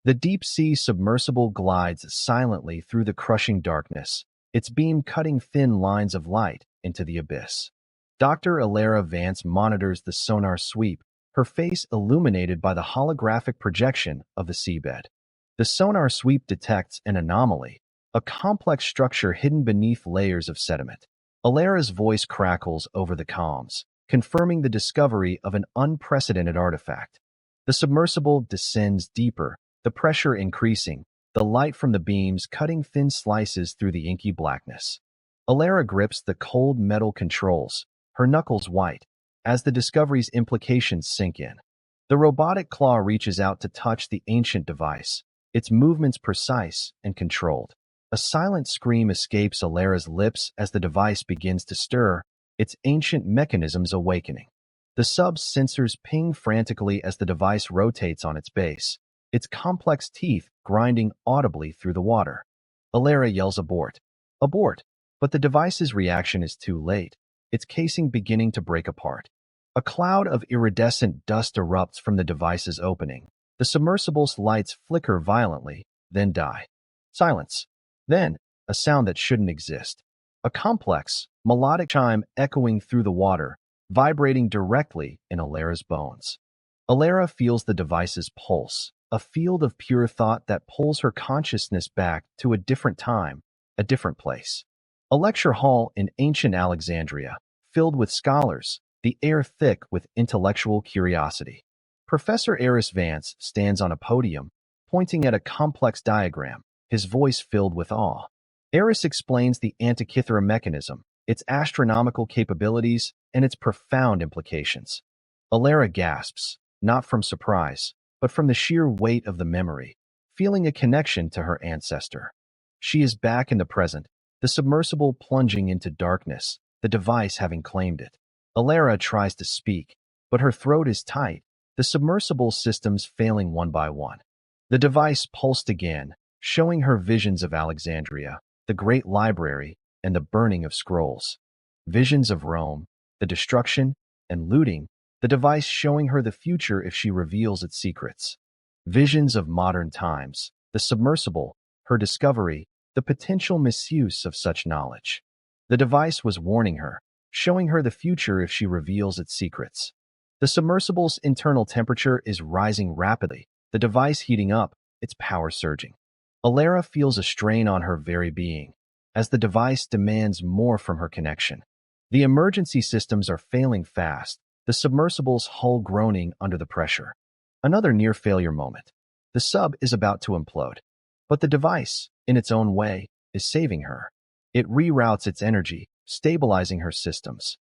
The deep-sea submersible glides silently through the crushing darkness, its beam cutting thin lines of light into the abyss. Dr. Alara Vance monitors the sonar sweep, her face illuminated by the holographic projection of the seabed. The sonar sweep detects an anomaly, a complex structure hidden beneath layers of sediment. Alara's voice crackles over the comms, confirming the discovery of an unprecedented artifact. The submersible descends deeper, the pressure increasing, the light from the beams cutting thin slices through the inky blackness. Alara grips the cold metal controls, her knuckles white, as the discovery's implications sink in. The robotic claw reaches out to touch the ancient device, its movements precise and controlled. A silent scream escapes Alara's lips as the device begins to stir, its ancient mechanisms awakening. The sub's sensors ping frantically as the device rotates on its base, its complex teeth grinding audibly through the water. Alara yells abort. Abort! But the device's reaction is too late, its casing beginning to break apart. A cloud of iridescent dust erupts from the device's opening. The submersible's lights flicker violently, then die. Silence. Then, a sound that shouldn't exist. A complex, melodic chime echoing through the water, vibrating directly in Alara's bones. Alara feels the device's pulse, a field of pure thought that pulls her consciousness back to a different time, a different place. A lecture hall in ancient Alexandria, filled with scholars, the air thick with intellectual curiosity. Professor Eris Vance stands on a podium, pointing at a complex diagram, his voice filled with awe. Eris explains the Antikythera mechanism, its astronomical capabilities, and its profound implications. Alara gasps, not from surprise, but from the sheer weight of the memory, feeling a connection to her ancestor. She is back in the present, the submersible plunging into darkness, the device having claimed it. Alara tries to speak, but her throat is tight, the submersible systems failing one by one. The device pulsed again, showing her visions of Alexandria, the great library, and the burning of scrolls. Visions of Rome, the destruction and looting, the device showing her the future if she reveals its secrets. Visions of modern times, the submersible, her discovery, the potential misuse of such knowledge. The device was warning her, showing her the future if she reveals its secrets. The submersible's internal temperature is rising rapidly, the device heating up, its power surging. Alara feels a strain on her very being, as the device demands more from her connection. The emergency systems are failing fast, the submersible's hull groaning under the pressure. Another near-failure moment. The sub is about to implode. But the device, in its own way, is saving her. It reroutes its energy, stabilizing her systems.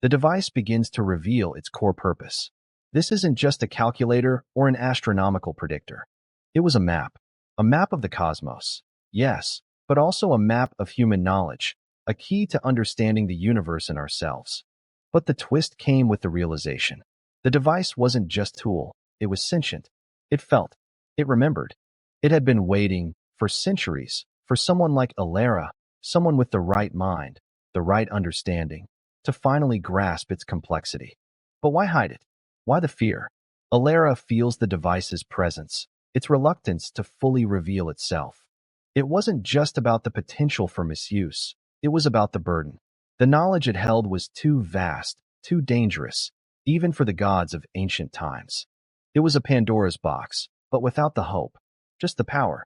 The device begins to reveal its core purpose. This isn't just a calculator or an astronomical predictor. It was a map of the cosmos, yes, but also a map of human knowledge, a key to understanding the universe and ourselves. But the twist came with the realization. The device wasn't just a tool, it was sentient. It felt. It remembered. It had been waiting, for centuries, for someone like Alara, someone with the right mind, the right understanding, to finally grasp its complexity. But why hide it? Why the fear? Alara feels the device's presence, its reluctance to fully reveal itself. It wasn't just about the potential for misuse, it was about the burden. The knowledge it held was too vast, too dangerous, even for the gods of ancient times. It was a Pandora's box, but without the hope, just the power.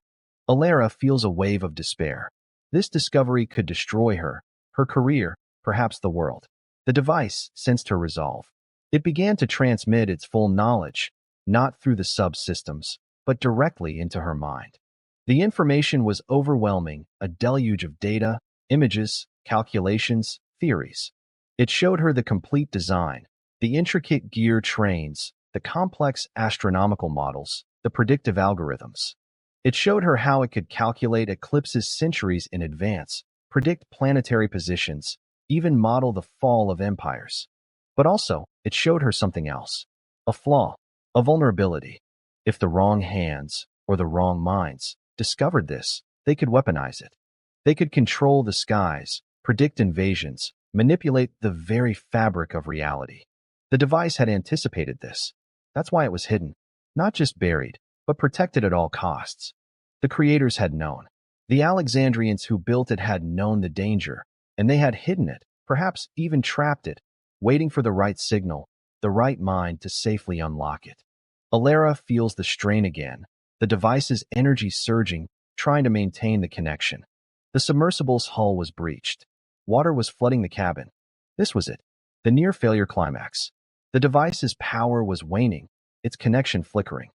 Alara feels a wave of despair. This discovery could destroy her career, perhaps the world. The device sensed her resolve. It began to transmit its full knowledge, not through the subsystems, but directly into her mind. The information was overwhelming, a deluge of data, images, calculations, theories. It showed her the complete design, the intricate gear trains, the complex astronomical models, the predictive algorithms. It showed her how it could calculate eclipses centuries in advance, predict planetary positions, even model the fall of empires. But also, it showed her something else. A flaw, a vulnerability. If the wrong hands, or the wrong minds, discovered this, they could weaponize it. They could control the skies, predict invasions, manipulate the very fabric of reality. The device had anticipated this. That's why it was hidden, not just buried, but protected at all costs. The creators had known. The Alexandrians who built it had known the danger, and they had hidden it, perhaps even trapped it, waiting for the right signal, the right mind to safely unlock it. Alara feels the strain again, the device's energy surging, trying to maintain the connection. The submersible's hull was breached. Water was flooding the cabin. This was it, the near-failure climax. The device's power was waning, its connection flickering.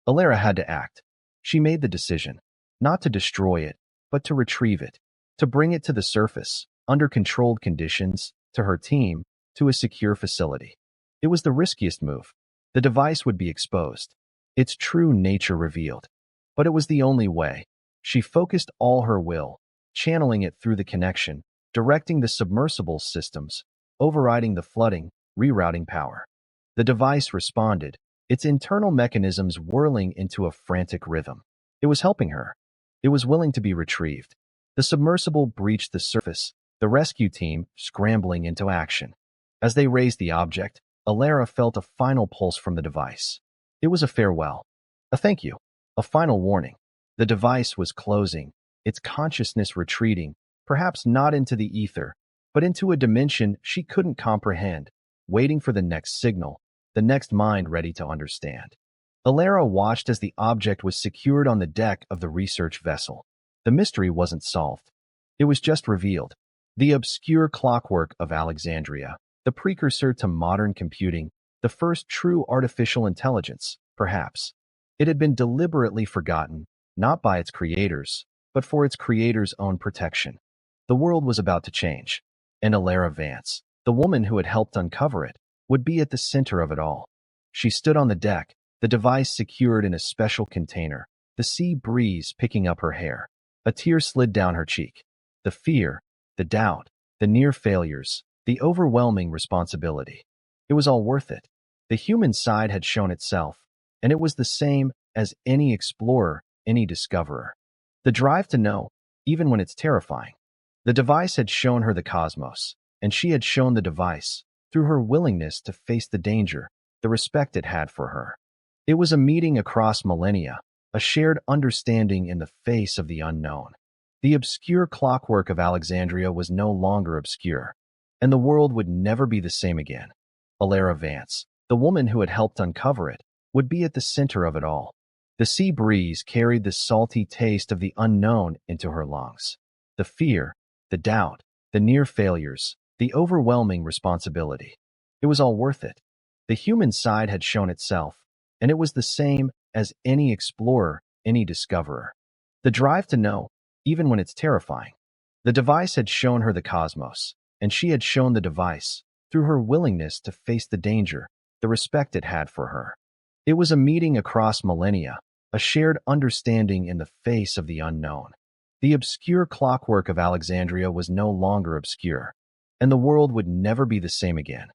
Alara had to act. She made the decision, not to destroy it, but to retrieve it, to bring it to the surface, under controlled conditions, to her team, to a secure facility. It was the riskiest move. The device would be exposed, its true nature revealed. But it was the only way. She focused all her will, channeling it through the connection, directing the submersible systems, overriding the flooding, rerouting power. The device responded, its internal mechanisms whirling into a frantic rhythm. It was helping her. It was willing to be retrieved. The submersible breached the surface, the rescue team scrambling into action. As they raised the object, Alara felt a final pulse from the device. It was a farewell, a thank you, a final warning. The device was closing, its consciousness retreating, perhaps not into the ether, but into a dimension she couldn't comprehend, waiting for the next signal, the next mind ready to understand. Alara watched as the object was secured on the deck of the research vessel. The mystery wasn't solved. It was just revealed. The obscure clockwork of Alexandria, the precursor to modern computing, the first true artificial intelligence, perhaps. It had been deliberately forgotten, not by its creators, but for its creators' own protection. The world was about to change, and Alara Vance, the woman who had helped uncover it, would be at the center of it all. She stood on the deck, the device secured in a special container, the sea breeze picking up her hair. A tear slid down her cheek. The fear, the doubt, the near failures, the overwhelming responsibility. It was all worth it. The human side had shown itself, and it was the same as any explorer, any discoverer. The drive to know, even when it's terrifying. The device had shown her the cosmos, and she had shown the device, through her willingness to face the danger, the respect it had for her. It was a meeting across millennia, a shared understanding in the face of the unknown. The obscure clockwork of Alexandria was no longer obscure, and the world would never be the same again. Alara Vance, the woman who had helped uncover it, would be at the center of it all. The sea breeze carried the salty taste of the unknown into her lungs. The fear, the doubt, the near failures, the overwhelming responsibility. It was all worth it. The human side had shown itself, and it was the same as any explorer, any discoverer. The drive to know, even when it's terrifying. The device had shown her the cosmos, and she had shown the device, through her willingness to face the danger, the respect it had for her. It was a meeting across millennia, a shared understanding in the face of the unknown. The obscure clockwork of Alexandria was no longer obscure, and the world would never be the same again.